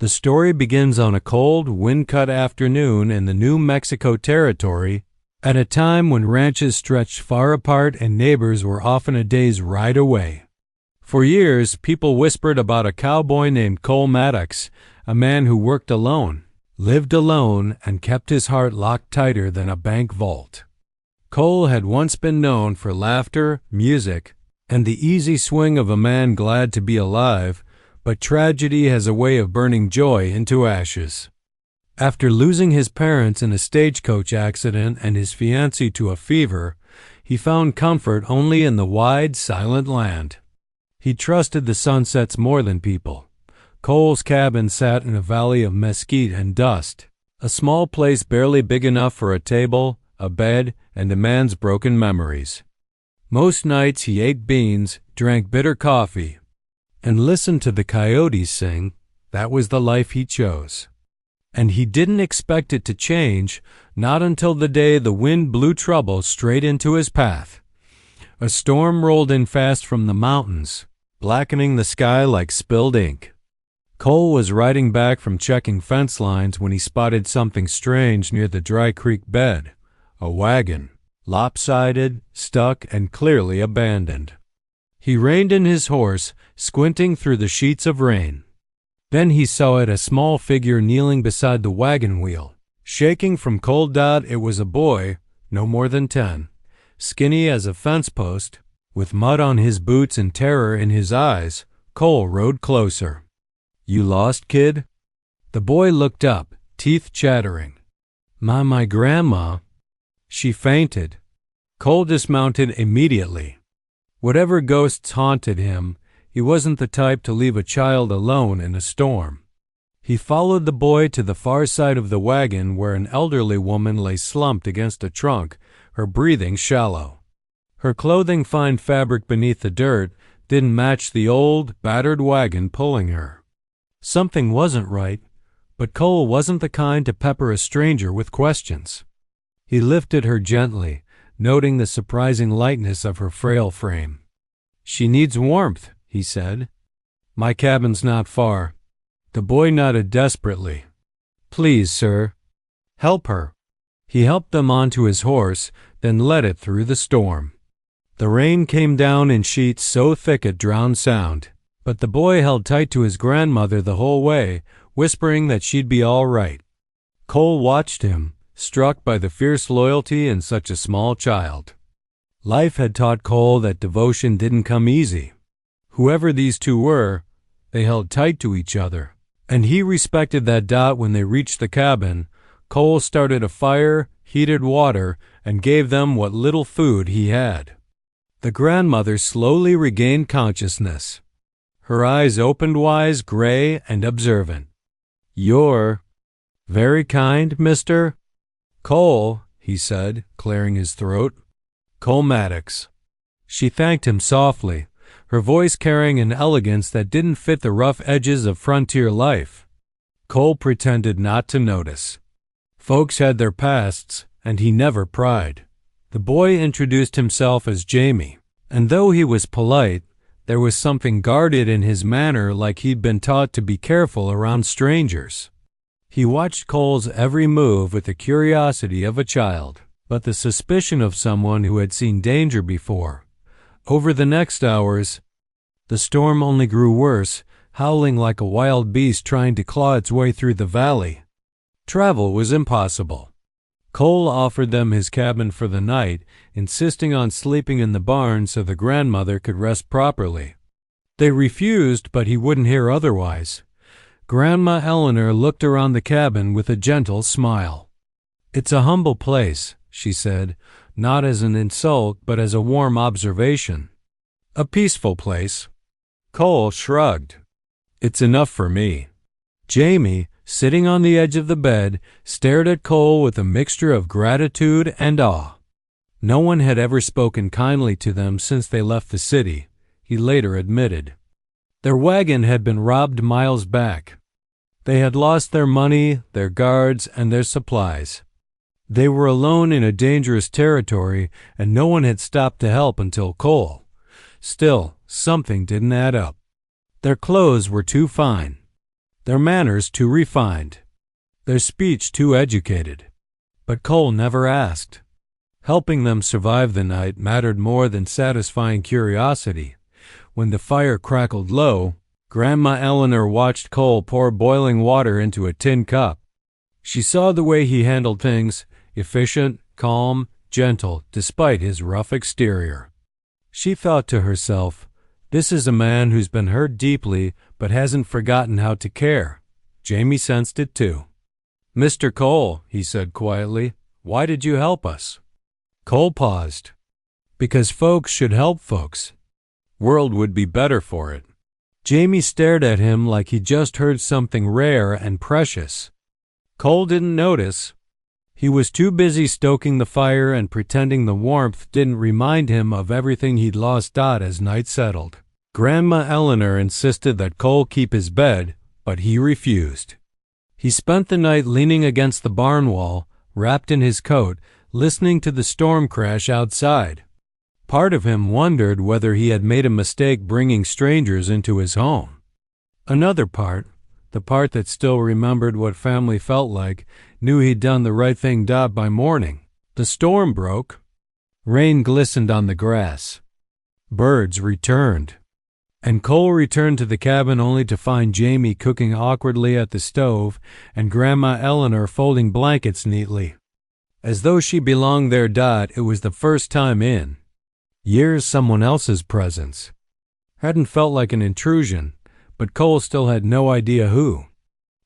The story begins on a cold, wind-cut afternoon in the New Mexico Territory, at a time when ranches stretched far apart and neighbors were often a day's ride away. For years, people whispered about a cowboy named Cole Maddox, a man who worked alone, lived alone, and kept his heart locked tighter than a bank vault. Cole had once been known for laughter, music, and the easy swing of a man glad to be alive, but tragedy has a way of burning joy into ashes. After losing his parents in a stagecoach accident and his fiancée to a fever, he found comfort only in the wide, silent land. He trusted the sunsets more than people. Cole's cabin sat in a valley of mesquite and dust, a small place barely big enough for a table, a bed, and a man's broken memories. Most nights he ate beans, drank bitter coffee, and listened to the coyotes sing. That was the life he chose. And he didn't expect it to change, not until the day the wind blew trouble straight into his path. A storm rolled in fast from the mountains, blackening the sky like spilled ink. Cole was riding back from checking fence lines when he spotted something strange near the dry creek bed. A wagon, lopsided, stuck, and clearly abandoned. He reined in his horse, squinting through the sheets of rain. Then he saw it, a small figure kneeling beside the wagon wheel. Shaking from cold, it was a boy, no more than 10, skinny as a fence post, with mud on his boots and terror in his eyes. Cole rode closer. "You lost, kid?" The boy looked up, teeth chattering. My grandma. She fainted." Cole dismounted immediately. Whatever ghosts haunted him, he wasn't the type to leave a child alone in a storm. He followed the boy to the far side of the wagon where an elderly woman lay slumped against a trunk, her breathing shallow. Her clothing, fine fabric beneath the dirt, didn't match the old, battered wagon pulling her. Something wasn't right, but Cole wasn't the kind to pepper a stranger with questions. He lifted her gently, noting the surprising lightness of her frail frame. "She needs warmth," he said. "My cabin's not far." The boy nodded desperately. "Please, sir, help her." He helped them onto his horse, then led it through the storm. The rain came down in sheets so thick it drowned sound, but the boy held tight to his grandmother the whole way, whispering that she'd be all right. Cole watched him, struck by the fierce loyalty in such a small child. Life had taught Cole that devotion didn't come easy. Whoever these two were, they held tight to each other, and he respected that. When they reached the cabin, Cole started a fire, heated water, and gave them what little food he had. The grandmother slowly regained consciousness. Her eyes opened wise, gray, and observant. "You're very kind, mister?" "Cole," he said, clearing his throat. "Cole Maddox." She thanked him softly, her voice carrying an elegance that didn't fit the rough edges of frontier life. Cole pretended not to notice. Folks had their pasts, and he never pried. The boy introduced himself as Jamie, and though he was polite, there was something guarded in his manner, like he'd been taught to be careful around strangers. He watched Cole's every move with the curiosity of a child, but the suspicion of someone who had seen danger before. Over the next hours, the storm only grew worse, howling like a wild beast trying to claw its way through the valley. Travel was impossible. Cole offered them his cabin for the night, insisting on sleeping in the barn so the grandmother could rest properly. They refused, but he wouldn't hear otherwise. Grandma Eleanor looked around the cabin with a gentle smile. "It's a humble place," she said, not as an insult but as a warm observation. "A peaceful place." Cole shrugged. "It's enough for me." Jamie, sitting on the edge of the bed, stared at Cole with a mixture of gratitude and awe. No one had ever spoken kindly to them since they left the city, he later admitted. Their wagon had been robbed miles back. They had lost their money, their guards, and their supplies. They were alone in a dangerous territory, and no one had stopped to help until Cole. Still, something didn't add up. Their clothes were too fine. their manners too refined, their speech too educated. But Cole never asked. Helping them survive the night mattered more than satisfying curiosity. When the fire crackled low, Grandma Eleanor watched Cole pour boiling water into a tin cup. She saw the way he handled things, efficient, calm, gentle, despite his rough exterior. She thought to herself, "This is a man who's been hurt deeply but hasn't forgotten how to care." Jamie sensed it too. "Mr. Cole," he said quietly, "why did you help us?" Cole paused. "Because folks should help folks. World would be better for it." Jamie stared at him like he just heard something rare and precious. Cole didn't notice. He was too busy stoking the fire and pretending the warmth didn't remind him of everything he'd lost as night settled. Grandma Eleanor insisted that Cole keep his bed, but he refused. He spent the night leaning against the barn wall, wrapped in his coat, listening to the storm crash outside. Part of him wondered whether he had made a mistake bringing strangers into his home. Another part, the part that still remembered what family felt like, knew he'd done the right thing. By morning, the storm broke. Rain glistened on the grass. Birds returned. And Cole returned to the cabin only to find Jamie cooking awkwardly at the stove and Grandma Eleanor folding blankets neatly. As though she belonged there. It was the first time in years someone else's presence. Hadn't felt like an intrusion, but Cole still had no idea who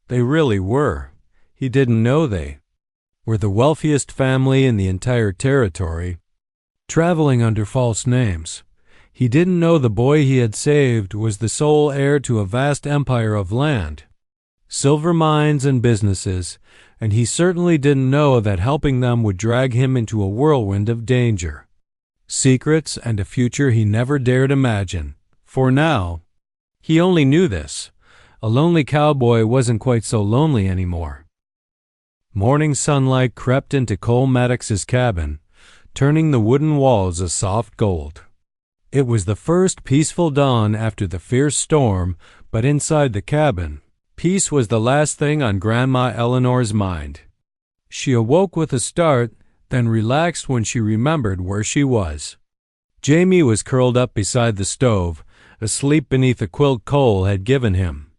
they really were. He didn't know they were the wealthiest family in the entire territory, traveling under false names. He didn't know the boy he had saved was the sole heir to a vast empire of land, silver mines and businesses, and he certainly didn't know that helping them would drag him into a whirlwind of danger, secrets, and a future he never dared imagine. For now, he only knew this. A lonely cowboy wasn't quite so lonely anymore. Morning sunlight crept into Cole Maddox's cabin, turning the wooden walls a soft gold. It was the first peaceful dawn after the fierce storm, but inside the cabin, peace was the last thing on Grandma Eleanor's mind. She awoke with a start, then relaxed when she remembered where she was. Jamie was curled up beside the stove, asleep beneath a quilt Cole had given him.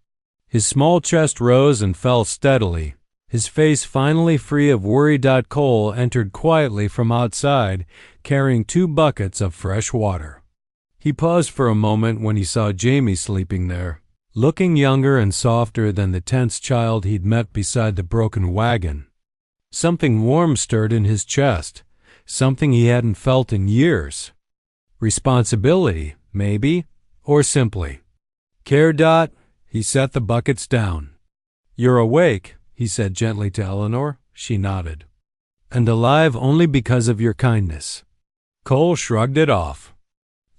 His small chest rose and fell steadily, his face finally free of worry. Cole entered quietly from outside, carrying 2 buckets of fresh water. He paused for a moment when he saw Jamie sleeping there, looking younger and softer than the tense child he'd met beside the broken wagon. Something warm stirred in his chest, something he hadn't felt in years. Responsibility, maybe, or simply care. He set the buckets down. "You're awake," he said gently to Eleanor. She nodded. "And alive only because of your kindness." Cole shrugged it off.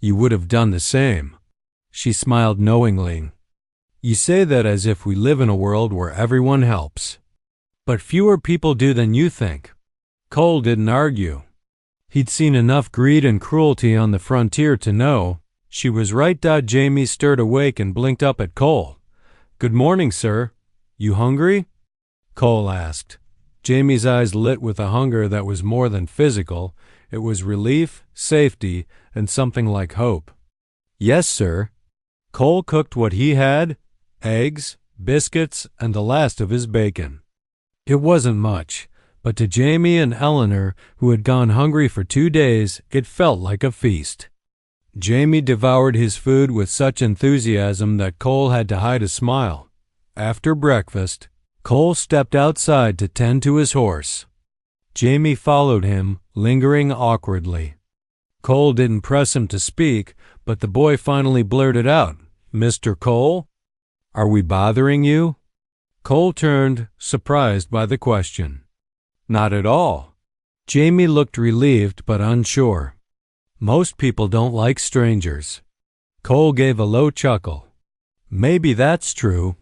"You would have done the same." She smiled knowingly. "You say that as if we live in a world where everyone helps. But fewer people do than you think." Cole didn't argue. He'd seen enough greed and cruelty on the frontier to know she was right. Jamie stirred awake and blinked up at Cole. "Good morning, sir. You hungry?" Cole asked. Jamie's eyes lit with a hunger that was more than physical. It was relief, safety, and something like hope. "Yes, sir." Cole cooked what he had: eggs, biscuits, and the last of his bacon. It wasn't much, but to Jamie and Eleanor, who had gone hungry for 2 days, it felt like a feast. Jamie devoured his food with such enthusiasm that Cole had to hide a smile. After breakfast, Cole stepped outside to tend to his horse. Jamie followed him, lingering awkwardly. Cole didn't press him to speak, but the boy finally blurted out, "Mr. Cole? Are we bothering you?" Cole turned, surprised by the question. "Not at all." Jamie looked relieved but unsure. "Most people don't like strangers." Cole gave a low chuckle. "Maybe that's true.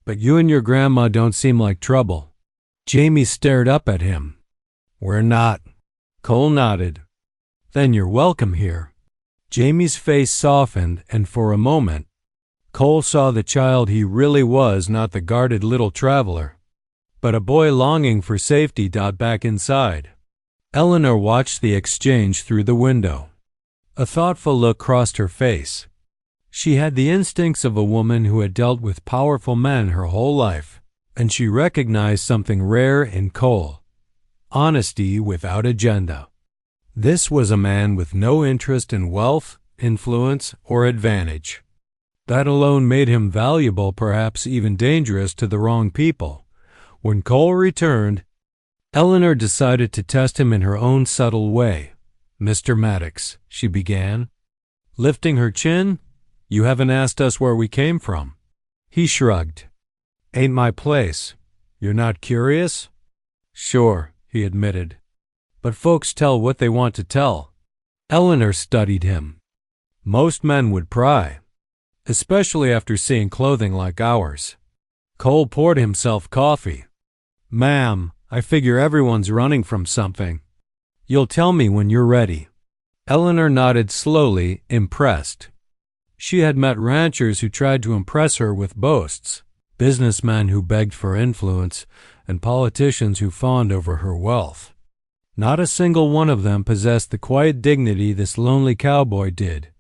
But you and your grandma don't seem like trouble." Jamie stared up at him. "We're not." Cole nodded. "Then you're welcome here." Jamie's face softened, and for a moment, Cole saw the child he really was, not the guarded little traveler, but a boy longing for safety. Back inside, Eleanor watched the exchange through the window. A thoughtful look crossed her face. She had the instincts of a woman who had dealt with powerful men her whole life, and she recognized something rare in Cole: honesty without agenda. This was a man with no interest in wealth, influence, or advantage. That alone made him valuable, perhaps even dangerous to the wrong people. When Cole returned, Eleanor decided to test him in her own subtle way. "Mr. Maddox," she began. Lifting her chin, "You haven't asked us where we came from." He shrugged. "Ain't my place. You're not curious?" "Sure," he admitted. "But folks tell what they want to tell." Eleanor studied him. "Most men would pry, especially after seeing clothing like ours." Cole poured himself coffee. "Ma'am, I figure everyone's running from something. You'll tell me when you're ready." Eleanor nodded slowly, impressed. She had met ranchers who tried to impress her with boasts, businessmen who begged for influence, and politicians who fawned over her wealth. Not a single one of them possessed the quiet dignity this lonely cowboy did.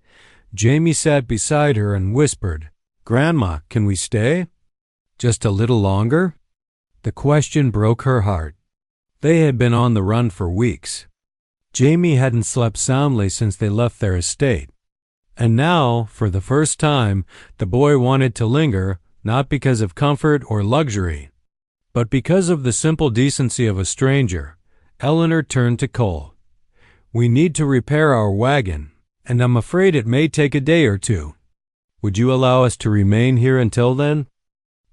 Jamie sat beside her and whispered, "Grandma, can we stay? Just a little longer?" The question broke her heart. They had been on the run for weeks. Jamie hadn't slept soundly since they left their estate. And now, for the first time, the boy wanted to linger, not because of comfort or luxury, but because of the simple decency of a stranger. Eleanor turned to Cole. "We need to repair our wagon, and I'm afraid it may take a day or two. Would you allow us to remain here until then?"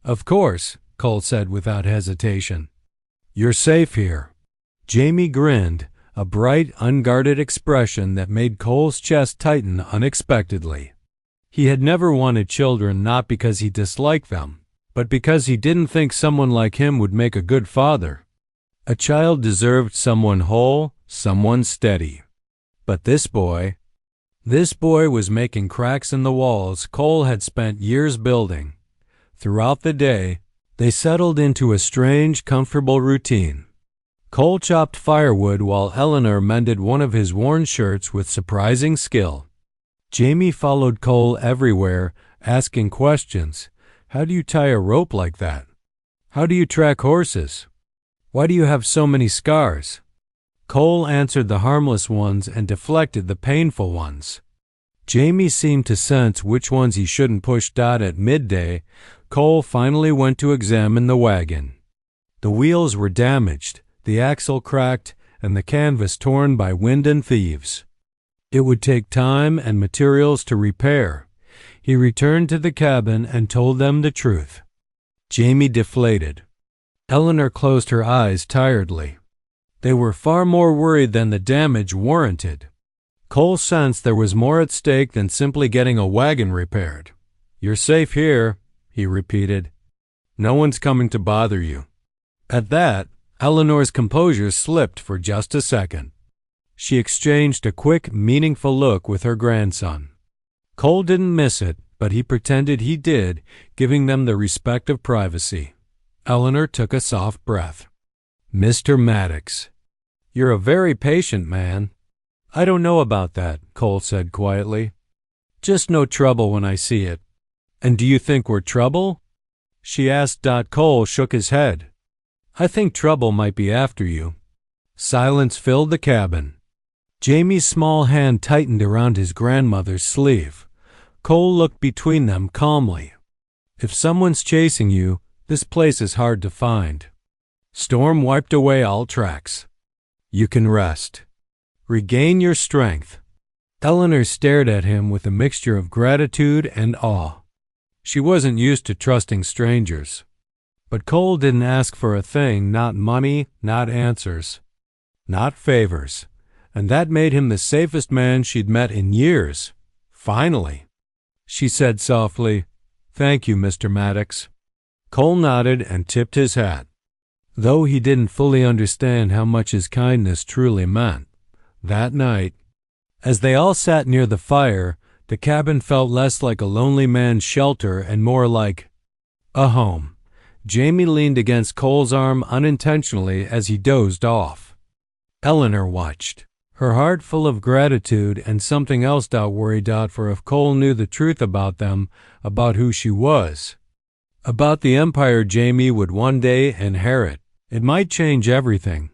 "Of course," Cole said without hesitation. "You're safe here." Jamie grinned, a bright, unguarded expression that made Cole's chest tighten unexpectedly. He had never wanted children, not because he disliked them, but because he didn't think someone like him would make a good father. A child deserved someone whole, someone steady. But this boy was making cracks in the walls Cole had spent years building. Throughout the day, they settled into a strange, comfortable routine. Cole chopped firewood while Eleanor mended one of his worn shirts with surprising skill. Jamie followed Cole everywhere, asking questions. "How do you tie a rope like that? How do you track horses? Why do you have so many scars?" Cole answered the harmless ones and deflected the painful ones. Jamie seemed to sense which ones he shouldn't push. At midday, Cole finally went to examine the wagon. The wheels were damaged, the axle cracked, and the canvas torn by wind and thieves. It would take time and materials to repair. He returned to the cabin and told them the truth. Jamie deflated. Eleanor closed her eyes tiredly. They were far more worried than the damage warranted. Cole sensed there was more at stake than simply getting a wagon repaired. "You're safe here," he repeated. "No one's coming to bother you." At that, Eleanor's composure slipped for just a second. She exchanged a quick, meaningful look with her grandson. Cole didn't miss it, but he pretended he did, giving them the respect of privacy. Eleanor took a soft breath. "Mr. Maddox, you're a very patient man." "I don't know about that," Cole said quietly. "Just no trouble when I see it." "And do you think we're trouble?" she asked. Cole shook his head. "I think trouble might be after you." Silence filled the cabin. Jamie's small hand tightened around his grandmother's sleeve. Cole looked between them calmly. "If someone's chasing you, this place is hard to find. Storm wiped away all tracks. You can rest. Regain your strength." Eleanor stared at him with a mixture of gratitude and awe. She wasn't used to trusting strangers. But Cole didn't ask for a thing, not money, not answers, not favors. And that made him the safest man she'd met in years. "Finally." She said softly, "Thank you, Mr. Maddox." Cole nodded and tipped his hat, though he didn't fully understand how much his kindness truly meant. That night, as they all sat near the fire, The cabin felt less like a lonely man's shelter and more like a home. Jamie leaned against Cole's arm unintentionally as he dozed off. Eleanor watched, her heart full of gratitude and something else worried for if Cole knew the truth about them, about who she was, about the empire Jamie would one day inherit. It might change everything,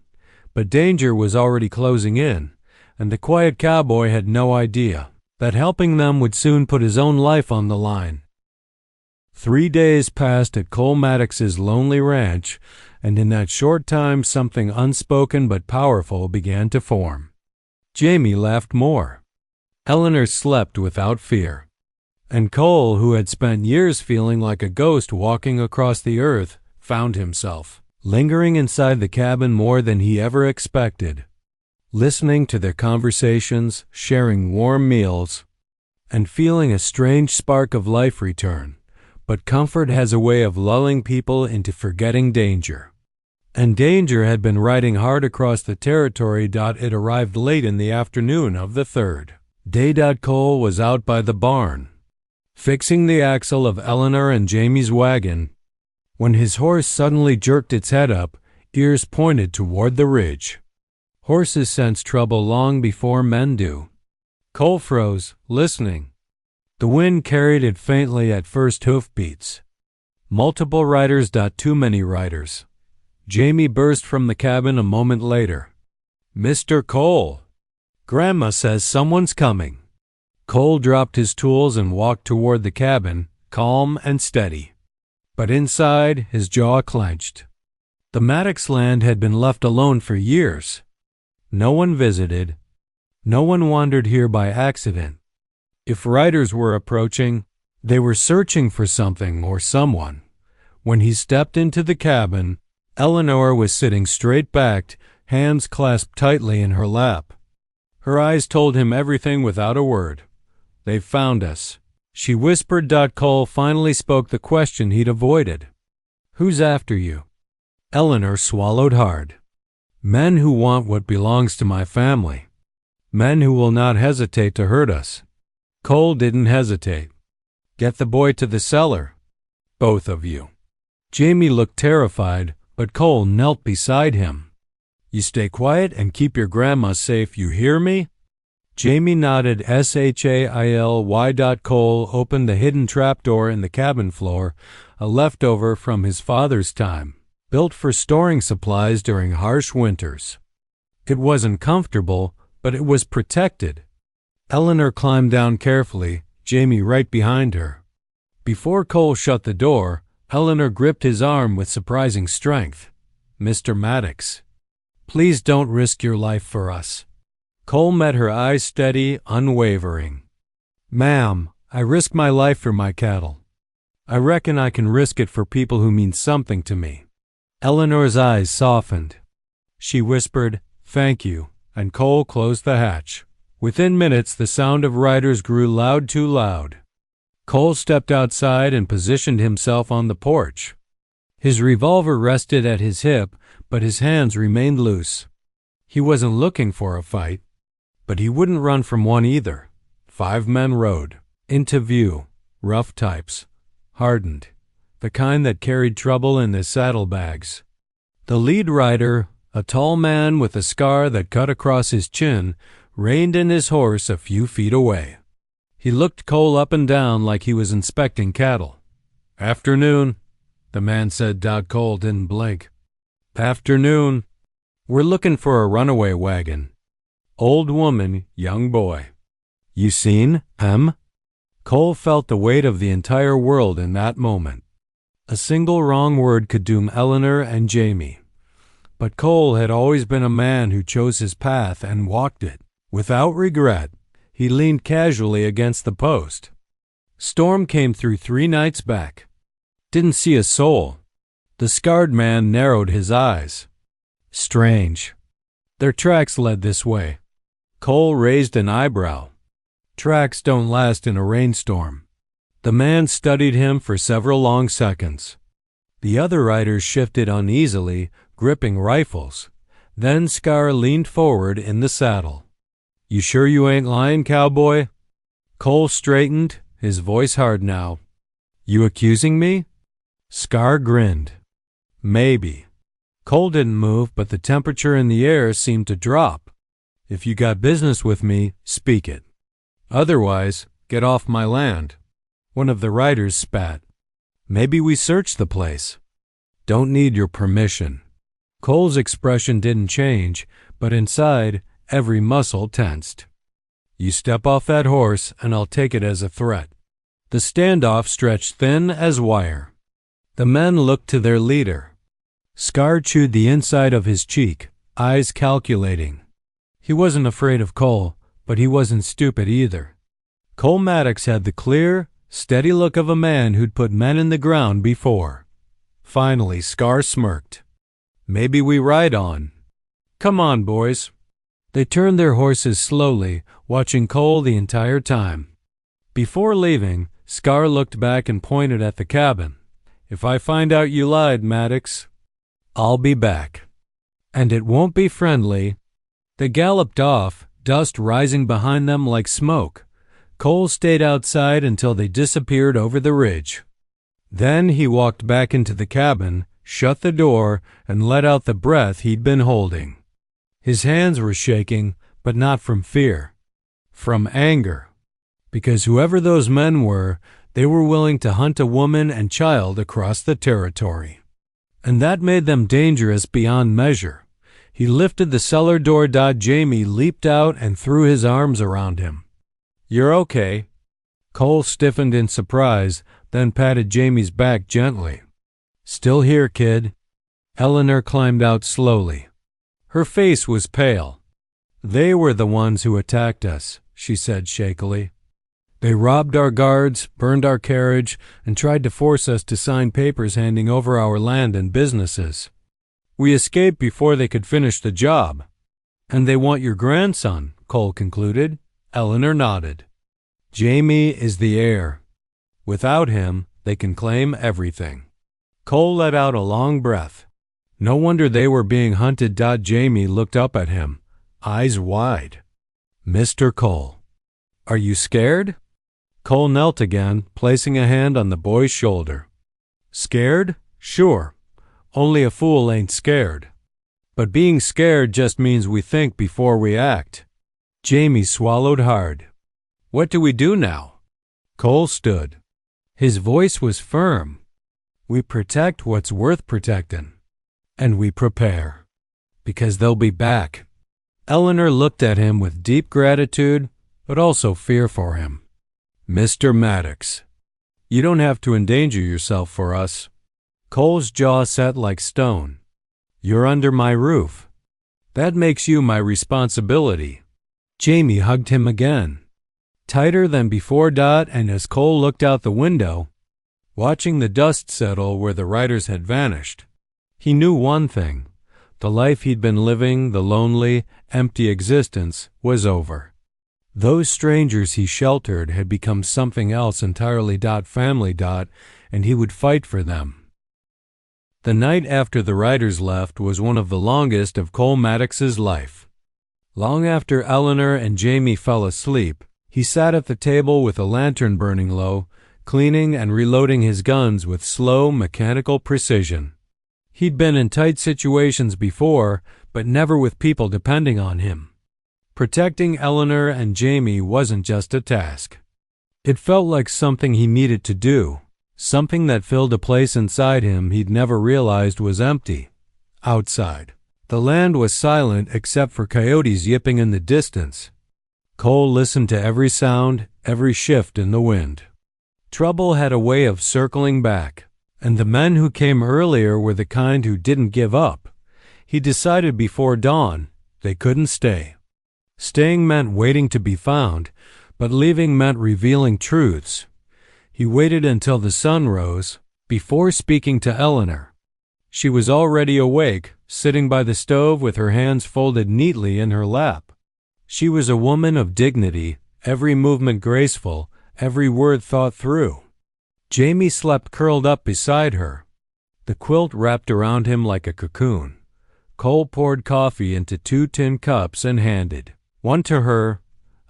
but danger was already closing in, and the quiet cowboy had no idea that helping them would soon put his own life on the line. 3 days passed at Cole Maddox's lonely ranch, and in that short time something unspoken but powerful began to form. Jamie laughed more. Eleanor slept without fear. And Cole, who had spent years feeling like a ghost walking across the earth, found himself lingering inside the cabin more than he ever expected, listening to their conversations, sharing warm meals, and feeling a strange spark of life return. But comfort has a way of lulling people into forgetting danger. And danger had been riding hard across the territory. It arrived late in the afternoon of the third day. Cole was out by the barn, fixing the axle of Eleanor and Jamie's wagon, when his horse suddenly jerked its head up, ears pointed toward the ridge. Horses sense trouble long before men do. Cole froze, listening. The wind carried it faintly at first hoofbeats. Multiple riders. Too many riders. Jamie burst from the cabin a moment later. "Mr. Cole, Grandma says someone's coming." Cole dropped his tools and walked toward the cabin, calm and steady. But inside, his jaw clenched. The Maddox land had been left alone for years. No one visited. No one wandered here by accident. If riders were approaching, they were searching for something or someone. When he stepped into the cabin, Eleanor was sitting straight-backed, hands clasped tightly in her lap. Her eyes told him everything without a word. "They've found us," she whispered. Cole finally spoke the question he'd avoided. "Who's after you?" Eleanor swallowed hard. "Men who want what belongs to my family. Men who will not hesitate to hurt us." Cole didn't hesitate. "Get the boy to the cellar, both of you." Jamie looked terrified, but Cole knelt beside him. "You stay quiet and keep your grandma safe, you hear me?" Jamie nodded. SHAILY. Cole opened the hidden trapdoor in the cabin floor, a leftover from his father's time, built for storing supplies during harsh winters. It wasn't comfortable, but it was protected. Eleanor climbed down carefully, Jamie right behind her. Before Cole shut the door, Eleanor gripped his arm with surprising strength. "Mr. Maddox, please don't risk your life for us." Cole met her eyes steady, unwavering. "Ma'am, I risk my life for my cattle. I reckon I can risk it for people who mean something to me." Eleanor's eyes softened. She whispered, "Thank you," and Cole closed the hatch. Within minutes, the sound of riders grew loud, too loud. Cole stepped outside and positioned himself on the porch. His revolver rested at his hip, but his hands remained loose. He wasn't looking for a fight, but he wouldn't run from one either. 5 men rode into view, rough types, hardened, the kind that carried trouble in their saddlebags. The lead rider, a tall man with a scar that cut across his chin, reined in his horse a few feet away. He looked Cole up and down like he was inspecting cattle. "Afternoon," the man said. Cole didn't blink. "Afternoon. We're looking for a runaway wagon. Old woman, young boy." "You seen him?" Cole felt the weight of the entire world in that moment. A single wrong word could doom Eleanor and Jamie. But Cole had always been a man who chose his path and walked it without regret. He leaned casually against the post. "Storm came through 3 nights back. Didn't see a soul." The scarred man narrowed his eyes. "Strange. Their tracks led this way." Cole raised an eyebrow. "Tracks don't last in a rainstorm." The man studied him for several long seconds. The other riders shifted uneasily, gripping rifles. Then Scar leaned forward in the saddle. "You sure you ain't lying, cowboy?" Cole straightened, his voice hard now. You accusing me? Scar grinned. Maybe. Cole didn't move, but the temperature in the air seemed to drop. If you got business with me, speak it. Otherwise, get off my land. One of the riders spat. Maybe we search the place. Don't need your permission. Cole's expression didn't change, but inside, every muscle tensed. You step off that horse, and I'll take it as a threat. The standoff stretched thin as wire. The men looked to their leader. Scar chewed the inside of his cheek, eyes calculating. He wasn't afraid of Cole, but he wasn't stupid either. Cole Maddox had the clear, steady look of a man who'd put men in the ground before. Finally, Scar smirked. Maybe we ride on. Come on, boys. They turned their horses slowly, watching Cole the entire time. Before leaving, Scar looked back and pointed at the cabin. If I find out you lied, Maddox, I'll be back. And it won't be friendly. They galloped off, dust rising behind them like smoke. Cole stayed outside until they disappeared over the ridge. Then he walked back into the cabin, shut the door, and let out the breath he'd been holding. His hands were shaking, but not from fear. From anger. Because whoever those men were, they were willing to hunt a woman and child across the territory. And that made them dangerous beyond measure. He lifted the cellar door. Jamie leaped out and threw his arms around him. You're okay. Cole stiffened in surprise, then patted Jamie's back gently. Still here, kid. Eleanor climbed out slowly. Her face was pale. They were the ones who attacked us, she said shakily. They robbed our guards, burned our carriage, and tried to force us to sign papers handing over our land and businesses. We escaped before they could finish the job. And they want your grandson, Cole concluded. Eleanor nodded. Jamie is the heir. Without him, they can claim everything. Cole let out a long breath. No wonder they were being hunted. Jamie looked up at him, eyes wide. Mr. Cole, are you scared? Cole knelt again, placing a hand on the boy's shoulder. Scared? Sure. Only a fool ain't scared. But being scared just means we think before we act. Jamie swallowed hard. What do we do now? Cole stood. His voice was firm. We protect what's worth protecting. And we prepare. Because they'll be back. Eleanor looked at him with deep gratitude, but also fear for him. Mr. Maddox, you don't have to endanger yourself for us. Cole's jaw set like stone. You're under my roof. That makes you my responsibility. Jamie hugged him again. Tighter than before. And as Cole looked out the window, watching the dust settle where the riders had vanished, he knew one thing. The life he'd been living, the lonely, empty existence, was over. Those strangers he sheltered had become something else entirely. Family. And he would fight for them. The night after the riders left was one of the longest of Cole Maddox's life. Long after Eleanor and Jamie fell asleep, he sat at the table with a lantern burning low, cleaning and reloading his guns with slow, mechanical precision. He'd been in tight situations before, but never with people depending on him. Protecting Eleanor and Jamie wasn't just a task. It felt like something he needed to do, something that filled a place inside him he'd never realized was empty. Outside, the land was silent except for coyotes yipping in the distance. Cole listened to every sound, every shift in the wind. Trouble had a way of circling back, and the men who came earlier were the kind who didn't give up. He decided before dawn they couldn't stay. Staying meant waiting to be found, but leaving meant revealing truths. He waited until the sun rose before speaking to Eleanor. She was already awake, sitting by the stove with her hands folded neatly in her lap. She was a woman of dignity, every movement graceful, every word thought through. Jamie slept curled up beside her. The quilt wrapped around him like a cocoon. Cole poured coffee into 2 tin cups and handed one to her,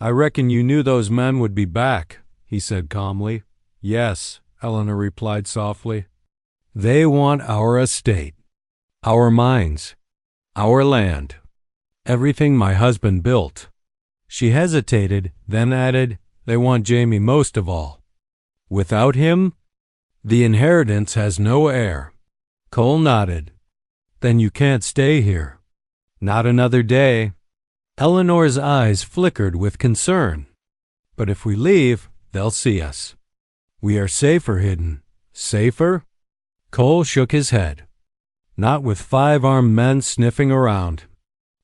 I reckon you knew those men would be back, he said calmly. Yes, Eleanor replied softly. They want our estate, our mines, our land, everything my husband built. She hesitated, then added, they want Jamie most of all. Without him, the inheritance has no heir. Cole nodded. Then you can't stay here. Not another day. Eleanor's eyes flickered with concern. But if we leave, they'll see us. We are safer hidden. Safer? Cole shook his head. Not with 5 armed men sniffing around.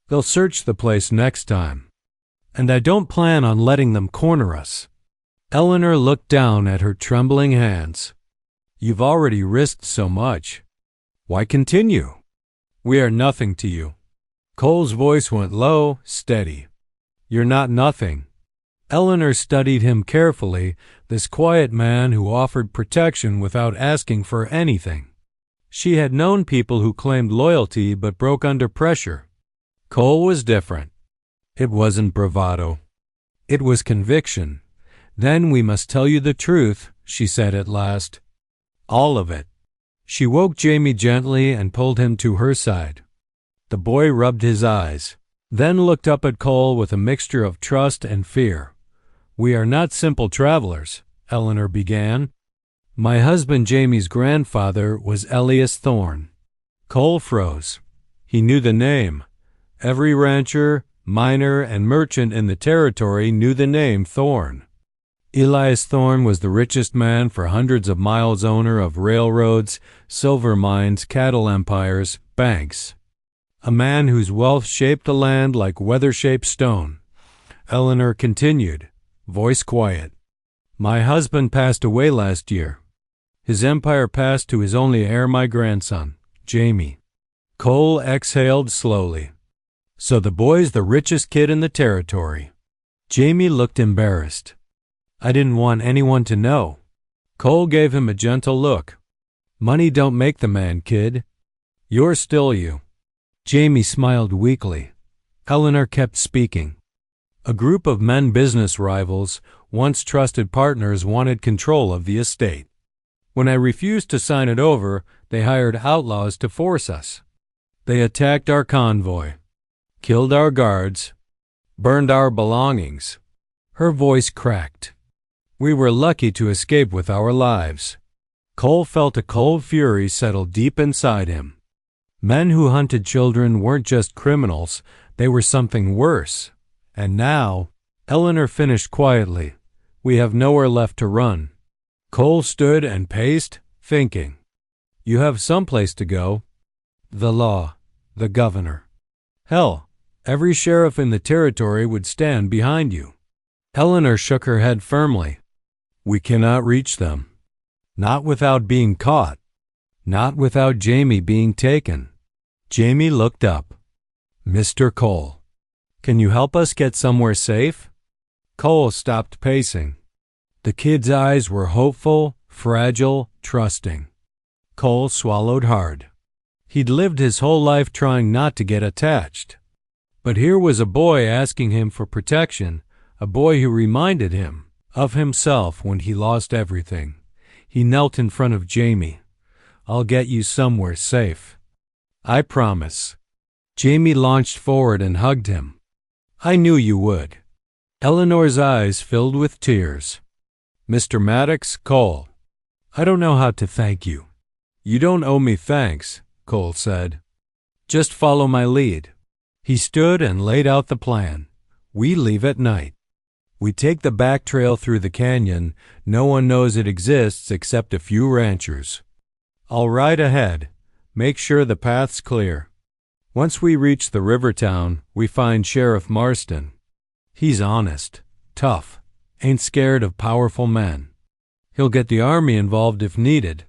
They'll search the place next time. And I don't plan on letting them corner us. Eleanor looked down at her trembling hands. You've already risked so much. Why continue? We are nothing to you. Cole's voice went low, steady. You're not nothing. Eleanor studied him carefully, this quiet man who offered protection without asking for anything. She had known people who claimed loyalty but broke under pressure. Cole was different. It wasn't bravado. It was conviction. Then we must tell you the truth, she said at last. All of it. She woke Jamie gently and pulled him to her side. The boy rubbed his eyes, then looked up at Cole with a mixture of trust and fear. We are not simple travelers, Eleanor began. My husband Jamie's grandfather was Elias Thorne. Cole froze. He knew the name. Every rancher, miner, and merchant in the territory knew the name Thorne. Elias Thorne was the richest man for hundreds of miles, owner of railroads, silver mines, cattle empires, banks. A man whose wealth shaped the land like weather-shaped stone. Eleanor continued, voice quiet. My husband passed away last year. His empire passed to his only heir, my grandson, Jamie. Cole exhaled slowly. So the boy's the richest kid in the territory. Jamie looked embarrassed. I didn't want anyone to know. Cole gave him a gentle look. Money don't make the man, kid. You're still you. Jamie smiled weakly. Eleanor kept speaking. A group of men business rivals, once trusted partners, wanted control of the estate. When I refused to sign it over, they hired outlaws to force us. They attacked our convoy, killed our guards, burned our belongings. Her voice cracked. We were lucky to escape with our lives. Cole felt a cold fury settle deep inside him. Men who hunted children weren't just criminals, they were something worse. And now, Eleanor finished quietly, we have nowhere left to run. Cole stood and paced, thinking. You have someplace to go. The law, the governor. Hell, every sheriff in the territory would stand behind you. Eleanor shook her head firmly. We cannot reach them. Not without being caught. Not without Jamie being taken. Jamie looked up. Mr. Cole, can you help us get somewhere safe? Cole stopped pacing. The kid's eyes were hopeful, fragile, trusting. Cole swallowed hard. He'd lived his whole life trying not to get attached. But here was a boy asking him for protection, a boy who reminded him of himself when he lost everything. He knelt in front of Jamie. I'll get you somewhere safe. I promise. Jamie launched forward and hugged him. I knew you would. Eleanor's eyes filled with tears. Mr. Maddox, Cole, I don't know how to thank you. You don't owe me thanks, Cole said. Just follow my lead. He stood and laid out the plan. We leave at night. We take the back trail through the canyon. No one knows it exists except a few ranchers. I'll ride ahead. Make sure the path's clear. Once we reach the river town, we find Sheriff Marston. He's honest, tough, ain't scared of powerful men. He'll get the army involved if needed.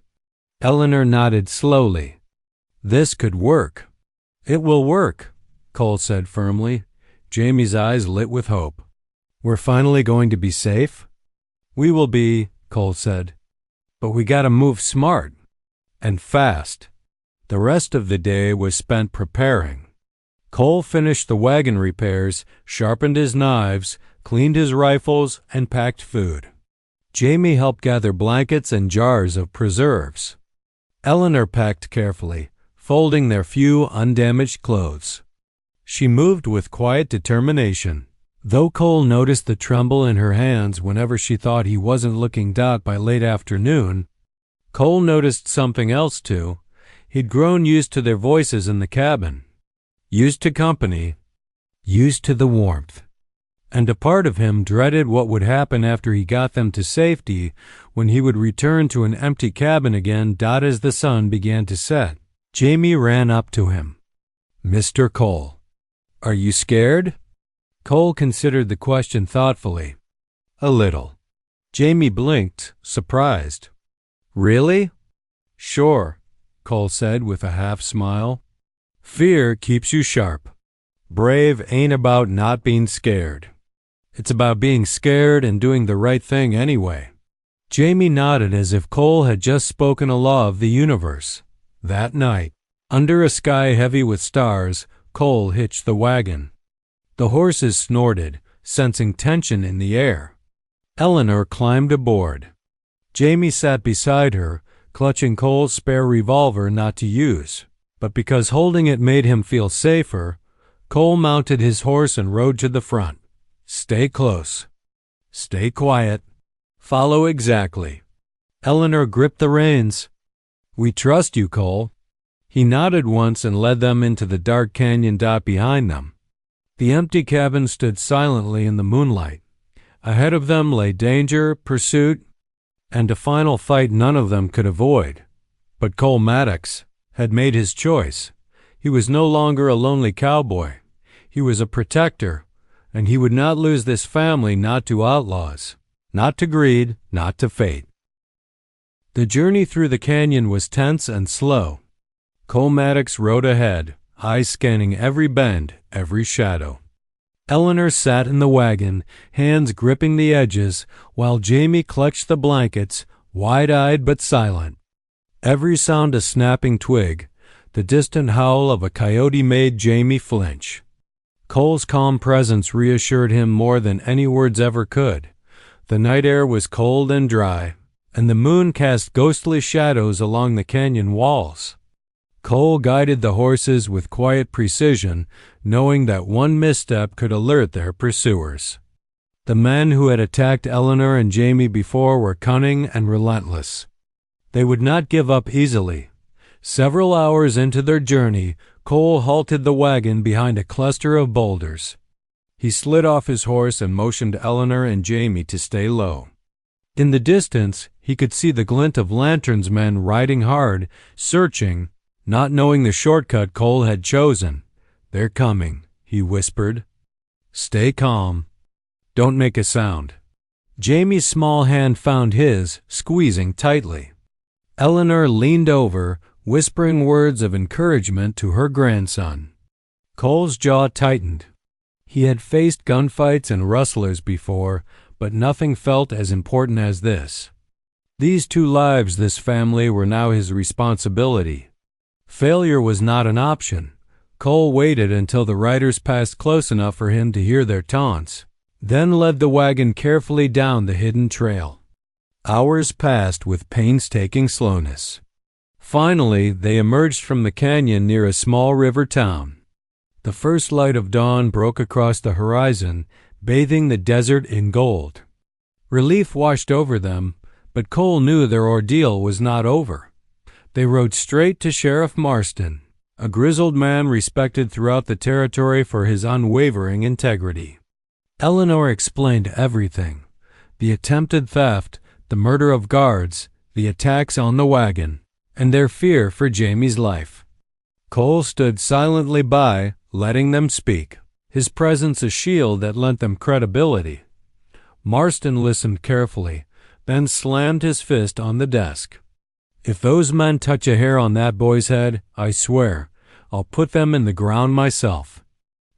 Eleanor nodded slowly. This could work. It will work, Cole said firmly. Jamie's eyes lit with hope. We're finally going to be safe? We will be, Cole said. But we gotta move smart. And fast. The rest of the day was spent preparing. Cole finished the wagon repairs, sharpened his knives, cleaned his rifles, and packed food. Jamie helped gather blankets and jars of preserves. Eleanor packed carefully, folding their few undamaged clothes. She moved with quiet determination. Though Cole noticed the tremble in her hands whenever she thought he wasn't looking by late afternoon, Cole noticed something else too. He'd grown used to their voices in the cabin, used to company, used to the warmth. And a part of him dreaded what would happen after he got them to safety, when he would return to an empty cabin again as the sun began to set. Jamie ran up to him. "Mr. Cole, are you scared?" Cole considered the question thoughtfully. "A little." Jamie blinked, surprised. "Really?" "Sure," Cole said with a half smile. "Fear keeps you sharp. Brave ain't about not being scared. It's about being scared and doing the right thing anyway." Jamie nodded as if Cole had just spoken a law of the universe. That night, under a sky heavy with stars, Cole hitched the wagon. The horses snorted, sensing tension in the air. Eleanor climbed aboard. Jamie sat beside her, clutching Cole's spare revolver not to use. But because holding it made him feel safer, Cole mounted his horse and rode to the front. "Stay close. Stay quiet. Follow exactly." Eleanor gripped the reins. "We trust you, Cole." He nodded once and led them into the dark canyon behind them. The empty cabin stood silently in the moonlight. Ahead of them lay danger, pursuit, and a final fight none of them could avoid. But Cole Maddox had made his choice. He was no longer a lonely cowboy. He was a protector, and he would not lose this family not to outlaws, not to greed, not to fate. The journey through the canyon was tense and slow. Cole Maddox rode ahead, eyes scanning every bend, every shadow. Eleanor sat in the wagon, hands gripping the edges, while Jamie clutched the blankets, wide-eyed but silent. Every sound a snapping twig, the distant howl of a coyote made Jamie flinch. Cole's calm presence reassured him more than any words ever could. The night air was cold and dry, and the moon cast ghostly shadows along the canyon walls. Cole guided the horses with quiet precision, knowing that one misstep could alert their pursuers. The men who had attacked Eleanor and Jamie before were cunning and relentless. They would not give up easily. Several hours into their journey, Cole halted the wagon behind a cluster of boulders. He slid off his horse and motioned Eleanor and Jamie to stay low. In the distance, he could see the glint of lanterns men riding hard, searching, not knowing the shortcut Cole had chosen. "They're coming," he whispered. "Stay calm. Don't make a sound." Jamie's small hand found his, squeezing tightly. Eleanor leaned over, whispering words of encouragement to her grandson. Cole's jaw tightened. He had faced gunfights and rustlers before, but nothing felt as important as this. These two lives, this family, were now his responsibility. Failure was not an option. Cole waited until the riders passed close enough for him to hear their taunts, then led the wagon carefully down the hidden trail. Hours passed with painstaking slowness. Finally, they emerged from the canyon near a small river town. The first light of dawn broke across the horizon, bathing the desert in gold. Relief washed over them, but Cole knew their ordeal was not over. They rode straight to Sheriff Marston, a grizzled man respected throughout the territory for his unwavering integrity. Eleanor explained everything: the attempted theft, the murder of guards, the attacks on the wagon, and their fear for Jamie's life. Cole stood silently by, letting them speak, his presence a shield that lent them credibility. Marston listened carefully, then slammed his fist on the desk. "If those men touch a hair on that boy's head, I swear, I'll put them in the ground myself."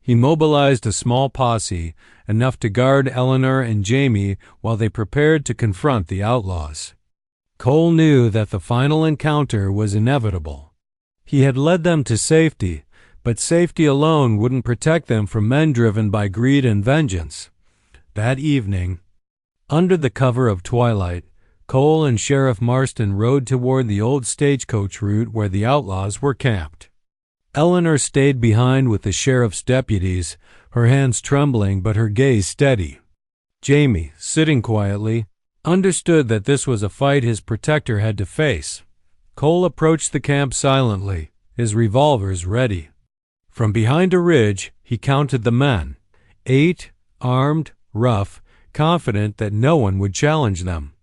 He mobilized a small posse, enough to guard Eleanor and Jamie while they prepared to confront the outlaws. Cole knew that the final encounter was inevitable. He had led them to safety, but safety alone wouldn't protect them from men driven by greed and vengeance. That evening, under the cover of twilight, Cole and Sheriff Marston rode toward the old stagecoach route where the outlaws were camped. Eleanor stayed behind with the sheriff's deputies, her hands trembling but her gaze steady. Jamie, sitting quietly, understood that this was a fight his protector had to face. Cole approached the camp silently, his revolvers ready. From behind a ridge, he counted the men. 8, armed, rough, confident that no one would challenge them.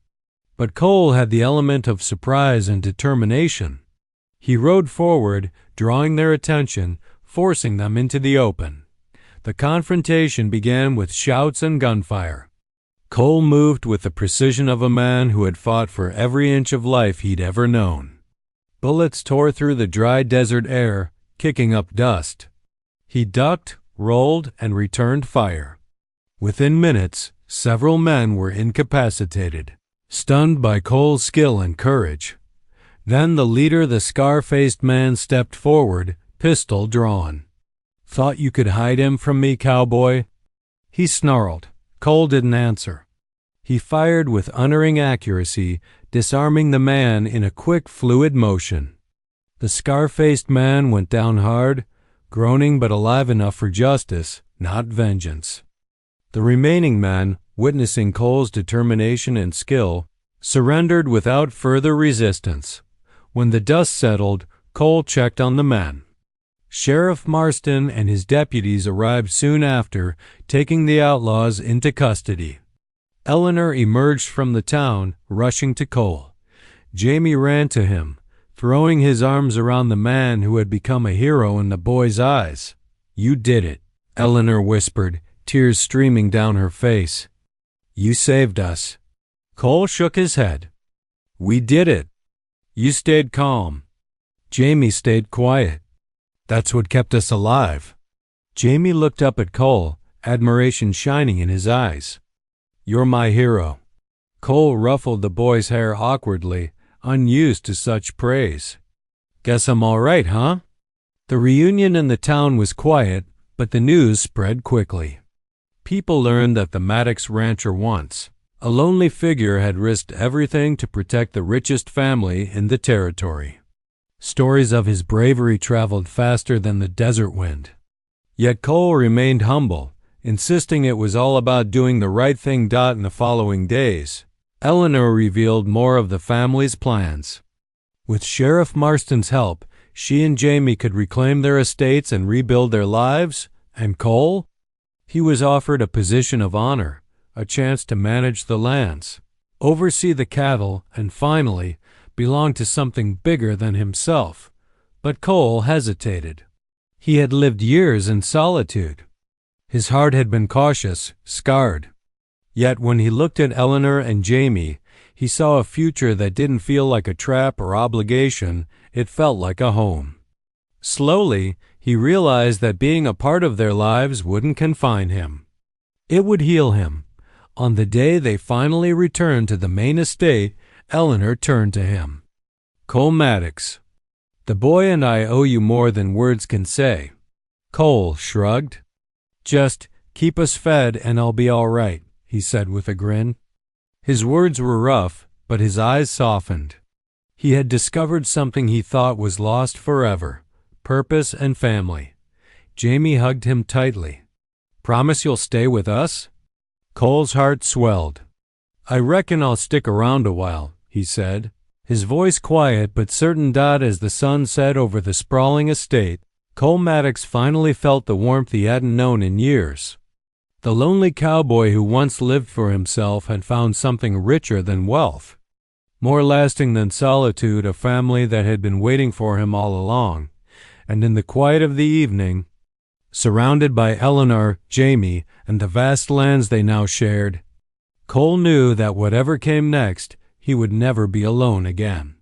But Cole had the element of surprise and determination. He rode forward, drawing their attention, forcing them into the open. The confrontation began with shouts and gunfire. Cole moved with the precision of a man who had fought for every inch of life he'd ever known. Bullets tore through the dry desert air, kicking up dust. He ducked, rolled, and returned fire. Within minutes, several men were incapacitated, stunned by Cole's skill and courage. Then the leader, the scar-faced man, stepped forward, pistol drawn. "Thought you could hide him from me, cowboy?" He snarled. Cole didn't answer. He fired with unerring accuracy, disarming the man in a quick, fluid motion. The scar-faced man went down hard, groaning but alive enough for justice, not vengeance. The remaining men, witnessing Cole's determination and skill, surrendered without further resistance. When the dust settled, Cole checked on the men. Sheriff Marston and his deputies arrived soon after, taking the outlaws into custody. Eleanor emerged from the town, rushing to Cole. Jamie ran to him, throwing his arms around the man who had become a hero in the boy's eyes. "You did it," Eleanor whispered, tears streaming down her face. "You saved us." Cole shook his head. "We did it. You stayed calm. Jamie stayed quiet. That's what kept us alive." Jamie looked up at Cole, admiration shining in his eyes. "You're my hero." Cole ruffled the boy's hair awkwardly, unused to such praise. "Guess I'm all right, huh?" The reunion in the town was quiet, but the news spread quickly. People learned that the Maddox rancher once, a lonely figure, had risked everything to protect the richest family in the territory. Stories of his bravery traveled faster than the desert wind. Yet Cole remained humble, insisting it was all about doing the right thing. In the following days, Eleanor revealed more of the family's plans. With Sheriff Marston's help, she and Jamie could reclaim their estates and rebuild their lives. And Cole? He was offered a position of honor, a chance to manage the lands, oversee the cattle, and finally belong to something bigger than himself. But Cole hesitated. He had lived years in solitude. His heart had been cautious, scarred. Yet when he looked at Eleanor and Jamie, he saw a future that didn't feel like a trap or obligation. It felt like a home. Slowly, he realized that being a part of their lives wouldn't confine him. It would heal him. On the day they finally returned to the main estate, Eleanor turned to him. "Cole Maddox, the boy and I owe you more than words can say." Cole shrugged. "Just keep us fed and I'll be all right," he said with a grin. His words were rough, but his eyes softened. He had discovered something he thought was lost forever: purpose and family. Jamie hugged him tightly. "Promise you'll stay with us?" Cole's heart swelled. "I reckon I'll stick around a while," he said, his voice quiet but certain. As the sun set over the sprawling estate, Cole Maddox finally felt the warmth he hadn't known in years. The lonely cowboy who once lived for himself had found something richer than wealth, more lasting than solitude, a family that had been waiting for him all along. And in the quiet of the evening, surrounded by Eleanor, Jamie, and the vast lands they now shared, Cole knew that whatever came next, he would never be alone again.